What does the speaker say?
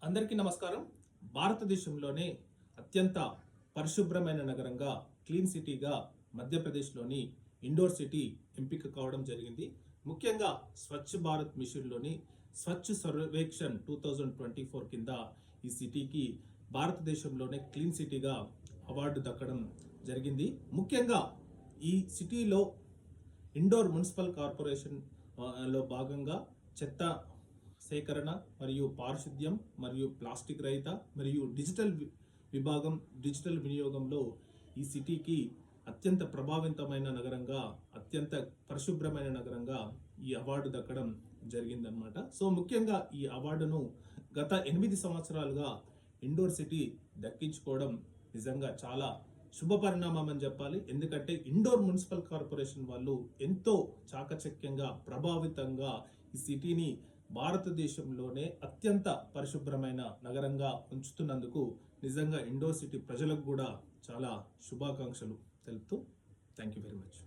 అందరికీ నమస్కారం. భారతదేశంలోనే అత్యంత పరిశుభ్రమైన నగరంగా, క్లీన్ సిటీగా మధ్యప్రదేశ్లోని ఇండోర్ సిటీ ఎంపిక కావడం జరిగింది. ముఖ్యంగా స్వచ్ఛ భారత్ మిషన్లోని స్వచ్ఛ సర్వేక్షణ్ 2024 కింద ఈ సిటీకి భారతదేశంలోనే క్లీన్ సిటీగా అవార్డు దక్కడం జరిగింది. ముఖ్యంగా ఈ సిటీలో ఇండోర్ మున్సిపల్ కార్పొరేషన్ లో భాగంగా చెత్త సేకరణ మరియు పారిశుద్ధ్యం మరియు ప్లాస్టిక్ రహిత మరియు డిజిటల్ వినియోగంలో ఈ సిటీకి అత్యంత ప్రభావితమైన నగరంగా, అత్యంత పరిశుభ్రమైన నగరంగా ఈ అవార్డు దక్కడం జరిగిందనమాట. సో ముఖ్యంగా ఈ అవార్డును గత 8 సంవత్సరాలుగా ఇండోర్ సిటీ దక్కించుకోవడం నిజంగా చాలా శుభ పరిణామం అని చెప్పాలి. ఎందుకంటే ఇండోర్ మున్సిపల్ కార్పొరేషన్ వాళ్ళు ఎంతో చాకచక్యంగా, ప్రభావితంగా ఈ సిటీని భారతదేశంలోనే అత్యంత పరిశుభ్రమైన నగరంగా ఉంచుతున్నందుకు నిజంగా ఇండోర్ సిటీ ప్రజలకు కూడా చాలా శుభాకాంక్షలు తెలుపుతూ థ్యాంక్ యూ వెరీ మచ్.